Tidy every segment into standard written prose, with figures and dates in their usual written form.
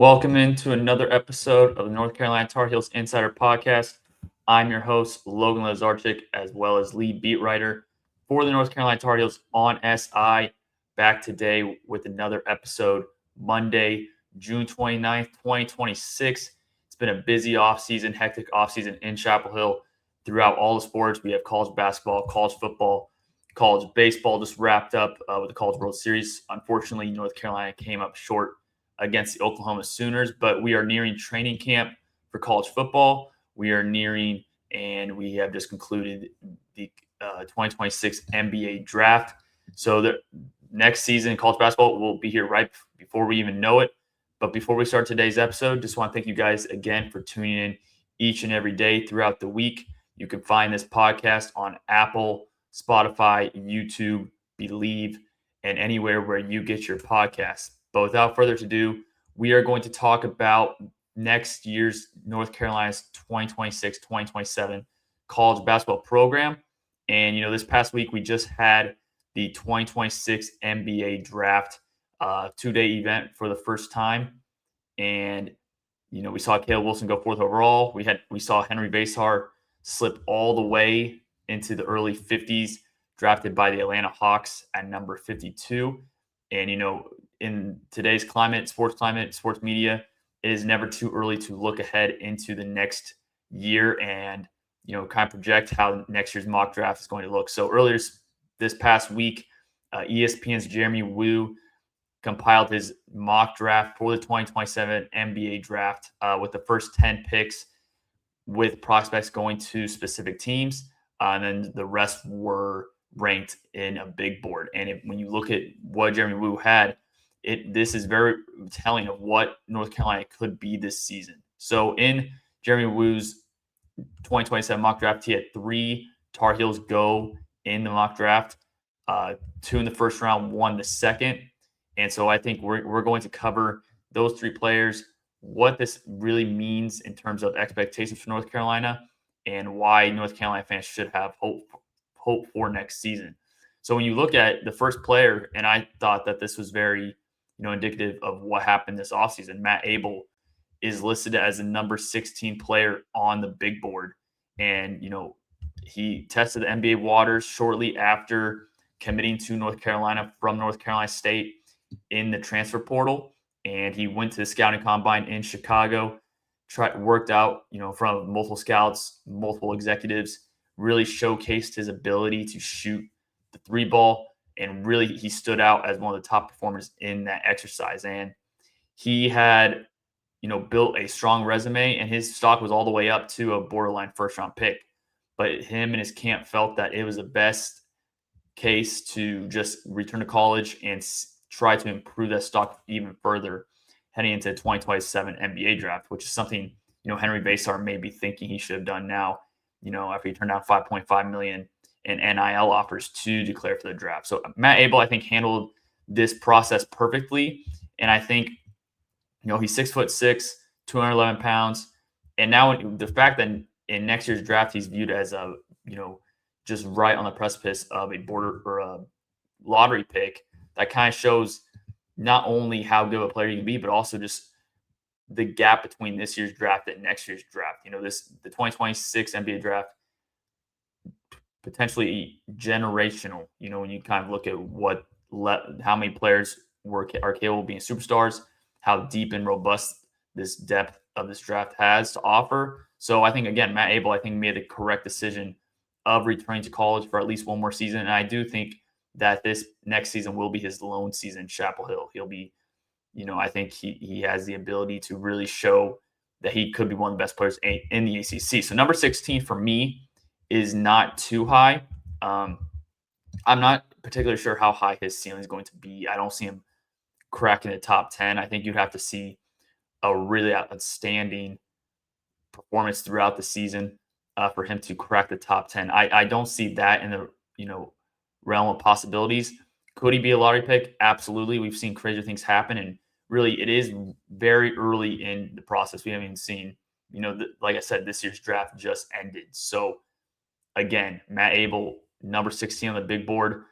Welcome into another episode of the North Carolina Tar Heels Insider Podcast. I'm your host, Logan Lazarchik, as well as lead beat writer for the North Carolina Tar Heels on SI. Back today with another episode, Monday, June 29th, 2026. It's been a busy offseason, hectic offseason in Chapel Hill throughout all the sports. We have college basketball, college football, college baseball just wrapped up with the College World Series. Unfortunately, North Carolina came up short against the Oklahoma Sooners, but we are nearing training camp for college football. We are nearing, and we have just concluded the 2026 NBA draft. So the next season, college basketball will be here right before we even know it. But before we start today's episode, just want to thank you guys again for tuning in each and every day throughout the week. You can find this podcast on Apple, Spotify, YouTube, Believe, and anywhere where you get your podcasts. But without further ado, we are going to talk about next year's North Carolina's 2026-2027 college basketball program. And, this past week we just had the 2026 NBA draft 2-day event for the first time. And, we saw Caleb Wilson go fourth overall. We saw Henry Basar slip all the way into the early 50s, drafted by the Atlanta Hawks at number 52. And, in today's sports media, it is never too early to look ahead into the next year and, kind of project how next year's mock draft is going to look. So earlier this past week, ESPN's Jeremy Woo compiled his mock draft for the 2027 NBA draft with the first 10 picks with prospects going to specific teams. And then the rest were ranked in a big board. And when you look at what Jeremy Woo had, this is very telling of what North Carolina could be this season. So in Jeremy Woo's 2027 mock draft, he had 3 Tar Heels go in the mock draft, 2 in the first round, 1 the second. And so I think we're going to cover those 3 players, what this really means in terms of expectations for North Carolina, and why North Carolina fans should have hope for next season. So when you look at the first player, and I thought that this was very, indicative of what happened this offseason, Matt Abel is listed as the number 16 player on the big board. And, he tested the NBA waters shortly after committing to North Carolina from North Carolina State in the transfer portal. And he went to the scouting combine in Chicago, worked out, in front of multiple scouts, multiple executives, really showcased his ability to shoot the 3 ball. And really, he stood out as one of the top performers in that exercise. And he had, built a strong resume, and his stock was all the way up to a borderline first-round pick. But him and his camp felt that it was the best case to just return to college and try to improve that stock even further heading into the 2027 NBA draft, which is something, Henry Basar may be thinking he should have done now, after he turned down $5.5 million in NIL offers to declare for the draft. So Matt Abel, I think, handled this process perfectly. And I think, he's 6'6", 211 pounds. And now the fact that in next year's draft, he's viewed as a, just right on the precipice of a border or a lottery pick, that kind of shows not only how good of a player you can be, but also just the gap between this year's draft and next year's draft. The 2026 NBA draft, potentially generational, when you kind of look at how many players are capable of being superstars, how deep and robust this depth of this draft has to offer. So I think, again, Matt Abel, made the correct decision of returning to college for at least one more season. And I do think that this next season will be his lone season in Chapel Hill. He'll be, I think he has the ability to really show that he could be one of the best players in the ACC. So number 16 for me is not too high. I'm not particularly sure how high his ceiling is going to be. I don't see him cracking the top 10. I think you'd have to see a really outstanding performance throughout the season for him to crack the top 10. I don't see that in the, realm of possibilities. Could he be a lottery pick? Absolutely. We've seen crazier things happen, and really it is very early in the process. We haven't even seen, like I said, this year's draft just ended. So again, Matt Abel, number 16 on the big board.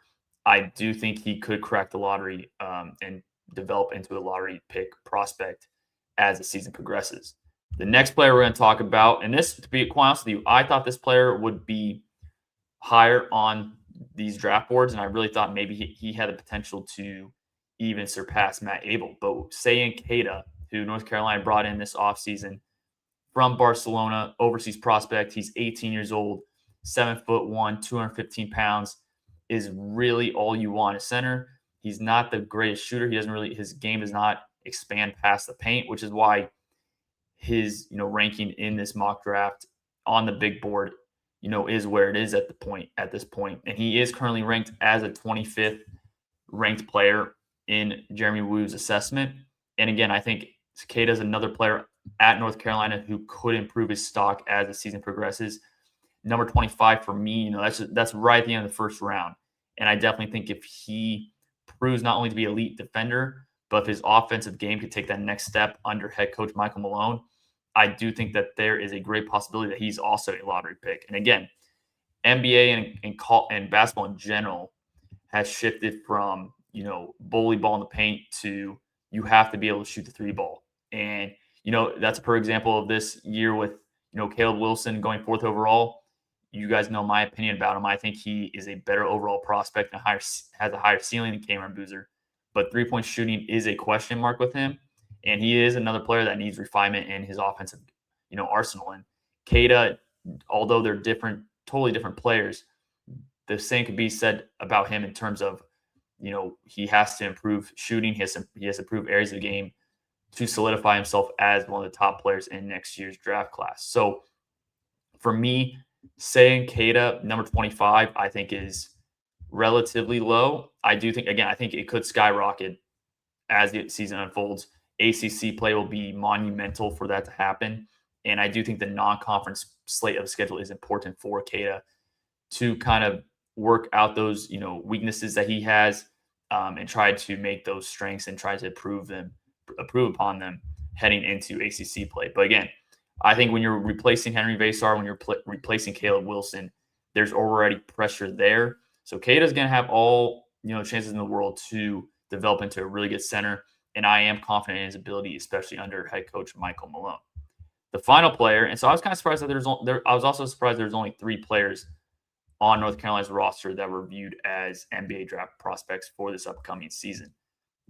I do think he could crack the lottery and develop into a lottery pick prospect as the season progresses. The next player we're going to talk about, and this, to be quite honest with you, I thought this player would be higher on these draft boards, and I really thought maybe he had the potential to even surpass Matt Abel. But Sayan Keita, who North Carolina brought in this offseason from Barcelona, overseas prospect, he's 18 years old, 7'1", 215 pounds, is really all you want a center. He's not the greatest shooter. His game does not expand past the paint, which is why his ranking in this mock draft on the big board is where it is at this point. And he is currently ranked as a 25th ranked player in Jeremy Wu's assessment. And again, I think Keita is another player at North Carolina who could improve his stock as the season progresses. Number 25 for me, that's right at the end of the first round. And I definitely think if he proves not only to be an elite defender, but if his offensive game could take that next step under head coach Michael Malone, I do think that there is a great possibility that he's also a lottery pick. And again, NBA and basketball in general has shifted from, bully ball in the paint to you have to be able to shoot the three ball. And, that's a per example of this year with, Caleb Wilson going fourth overall. You guys know my opinion about him. I think he is a better overall prospect and has a higher ceiling than Cameron Boozer. But three-point shooting is a question mark with him. And he is another player that needs refinement in his offensive, arsenal. And Keita, although they're totally different players, the same could be said about him in terms of, he has to improve shooting. He has to improve areas of the game to solidify himself as one of the top players in next year's draft class. So for me, saying Keita, number 25, I think is relatively low. I think it could skyrocket as the season unfolds. ACC play will be monumental for that to happen. And I do think the non-conference slate of the schedule is important for Keita to kind of work out those, weaknesses that he has and try to make those strengths and try to improve upon them heading into ACC play. But again, I think when you're replacing Henry Vasar, when you're replacing Caleb Wilson, there's already pressure there. So Keita's going to have all, chances in the world to develop into a really good center. And I am confident in his ability, especially under head coach Michael Malone. The final player, and so I was kind of surprised that I was also surprised there's only 3 players on North Carolina's roster that were viewed as NBA draft prospects for this upcoming season.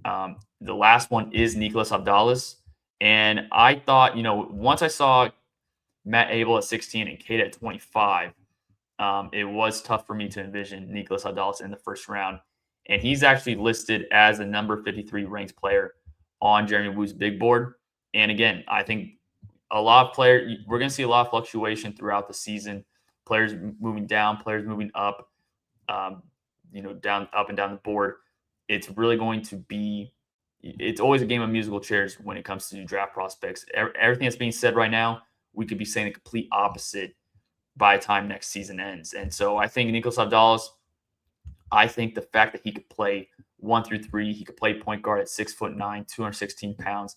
The last one is Nicholas Abdallas. And I thought, once I saw Matt Abel at 16 and Keita at 25, it was tough for me to envision Nicholas Abdallas in the first round. And he's actually listed as the number 53 ranked player on Jeremy Wu's big board. And again, I think we're going to see a lot of fluctuation throughout the season. Players moving down, players moving up, up and down the board. It's really going to be, it's always a game of musical chairs when it comes to draft prospects. Everything that's being said right now, we could be saying the complete opposite by the time next season ends. And so I think Nicholas Abdallas, I think the fact that he could play 1 through 3, he could play point guard at 6'9", 216 pounds.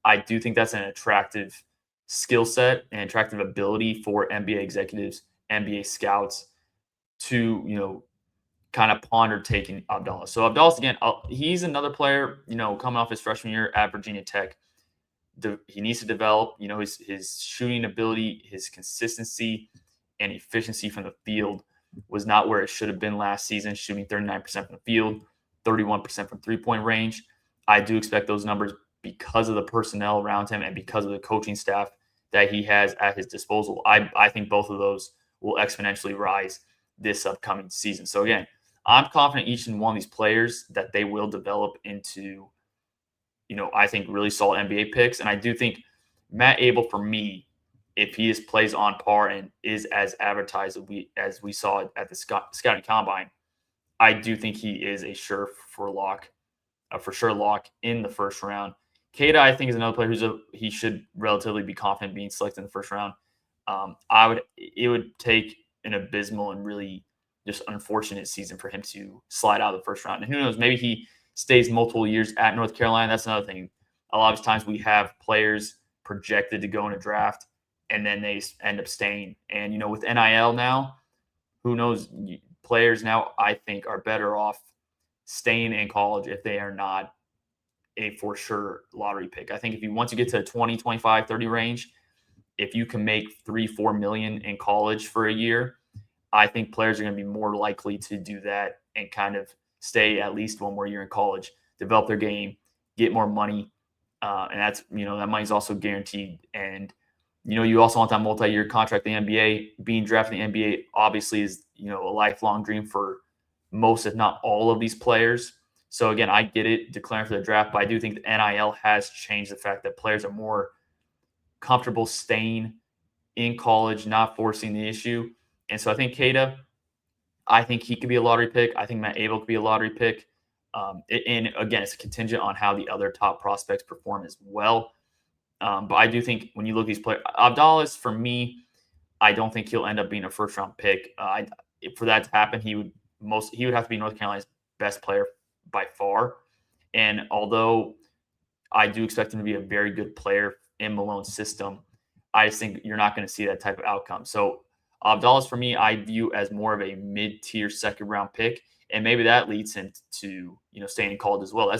I do think that's an attractive skill set and attractive ability for NBA executives, NBA scouts to, kind of ponder taking Abdallas. So Abdallas, again, he's another player, coming off his freshman year at Virginia Tech. He needs to develop, his shooting ability, his consistency and efficiency from the field was not where it should have been last season, shooting 39% from the field, 31% from three-point range. I do expect those numbers because of the personnel around him and because of the coaching staff that he has at his disposal. I think both of those will exponentially rise this upcoming season. So again, I'm confident each and one of these players that they will develop into, I think really solid NBA picks. And I do think Matt Abel, for me, if he plays on par and is as advertised as we saw at the scouting combine, I do think he is a for sure lock in the first round. Keita, I think, is another player he should relatively be confident being selected in the first round. It would take an abysmal and really just unfortunate season for him to slide out of the first round. And who knows, maybe he stays multiple years at North Carolina. That's another thing. A lot of times we have players projected to go in a draft and then they end up staying. And, with NIL now, who knows, players now I think are better off staying in college if they are not a for sure lottery pick. I think if you once you get to 20, 25, 30 range, if you can make 3, 4 million in college for a year, I think players are going to be more likely to do that and kind of stay at least one more year in college, develop their game, get more money. And that's, that money is also guaranteed. And, you also want that multi-year contract in the NBA. Being drafted in the NBA obviously is, a lifelong dream for most, if not all of these players. So again, I get it declaring for the draft, but I do think the NIL has changed the fact that players are more comfortable staying in college, not forcing the issue. And so I think Keita, I think he could be a lottery pick. I think Matt Abel could be a lottery pick. And again, it's contingent on how the other top prospects perform as well. But I do think when you look at these players, Abdallah, for me, I don't think he'll end up being a first round pick. For that to happen, he would have to be North Carolina's best player by far. And although I do expect him to be a very good player in Malone's system, I just think you're not going to see that type of outcome. So Abdallah, for me, I view as more of a mid-tier second-round pick, and maybe that leads him to staying in college as well.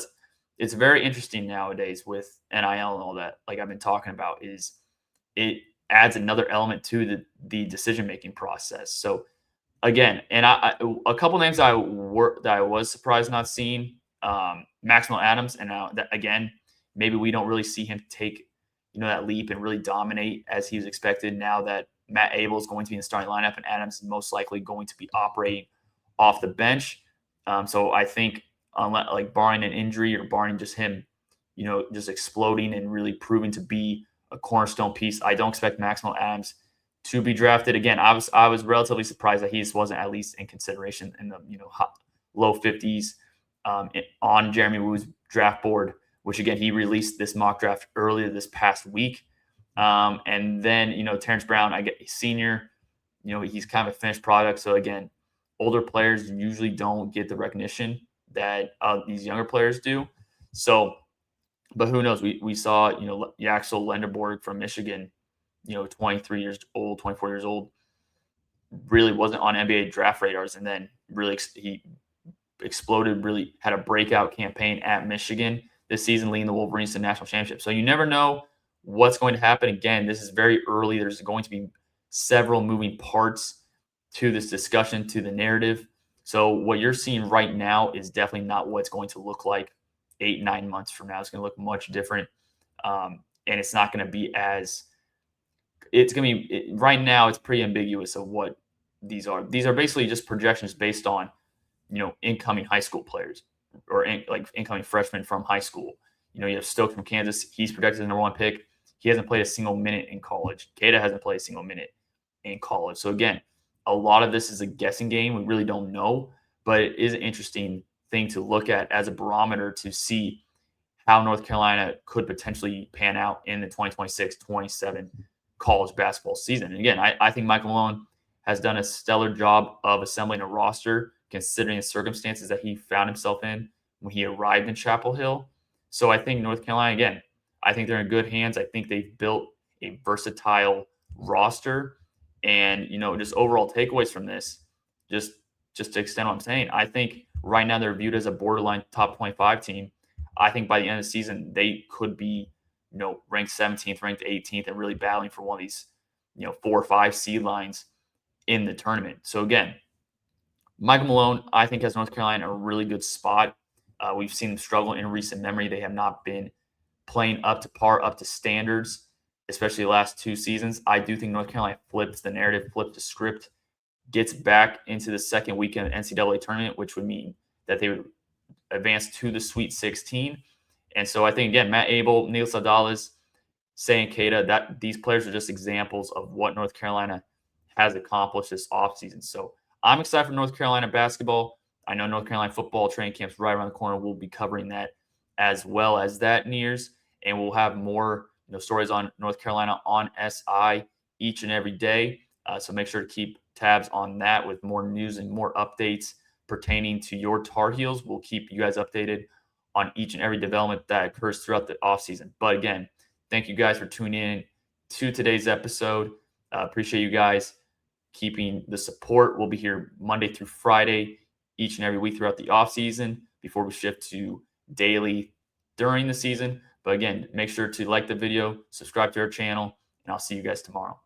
It's very interesting nowadays with NIL and all that. Like I've been talking about, is it adds another element to the decision-making process. So again, and a couple names that I was surprised not seeing, Maxwell Adams, and now that again, maybe we don't really see him take that leap and really dominate as he was expected. Now that Matt Abel is going to be in the starting lineup and Adams is most likely going to be operating off the bench. So I think, barring an injury or barring just him, just exploding and really proving to be a cornerstone piece, I don't expect Maxwell Adams to be drafted. Again, I was relatively surprised that he just wasn't at least in consideration in the low 50s on Jeremy Woo's draft board, which again, he released this mock draft earlier this past week. And then, Terrence Brown, I get senior, he's kind of a finished product. So again, older players usually don't get the recognition that these younger players do. So, but who knows? We saw, Yaxel Lenderborg from Michigan, 23 years old, 24 years old, really wasn't on NBA draft radars. And then really he exploded, really had a breakout campaign at Michigan this season, leading the Wolverines to the national championship. So you never know what's going to happen. Again, this is very early. There's going to be several moving parts to this discussion, to the narrative. So what you're seeing right now is definitely not what it's going to look like 8-9 months from now. It's going to look much different. And it's not going to be right now, it's pretty ambiguous of what these are. These are basically just projections based on, incoming high school players or incoming freshmen from high school. You have Stokes from Kansas. He's projected as the #1 pick. He hasn't played a single minute in college. Keita hasn't played a single minute in college. So again, a lot of this is a guessing game. We really don't know, but it is an interesting thing to look at as a barometer to see how North Carolina could potentially pan out in the 2026-27 college basketball season. And again, I think Michael Malone has done a stellar job of assembling a roster considering the circumstances that he found himself in when he arrived in Chapel Hill. So I think North Carolina, again, I think they're in good hands. I think they've built a versatile roster. And, just overall takeaways from this, just to extend what I'm saying, I think right now they're viewed as a borderline top 25 team. I think by the end of the season, they could be, ranked 17th, ranked 18th, and really battling for one of these, 4 or 5 seed lines in the tournament. So again, Michael Malone, I think, has North Carolina in a really good spot. We've seen them struggle in recent memory. They have not been playing up to par, up to standards, especially the last 2 seasons. I do think North Carolina flips the narrative, flips the script, gets back into the second weekend of the NCAA tournament, which would mean that they would advance to the Sweet 16. And so I think, again, Matt Abel, Neil Sadalis, Say and Keita, that these players are just examples of what North Carolina has accomplished this offseason. So I'm excited for North Carolina basketball. I know North Carolina football training camp's right around the corner. We'll be covering that as well as that nears, and we'll have more stories on North Carolina on SI each and every day. So make sure to keep tabs on that with more news and more updates pertaining to your Tar Heels. We'll keep you guys updated on each and every development that occurs throughout the offseason. But again, thank you guys for tuning in to today's episode. Appreciate you guys keeping the support. We'll be here Monday through Friday, each and every week throughout the offseason before we shift to daily during the season. But again, make sure to like the video, subscribe to our channel, and I'll see you guys tomorrow.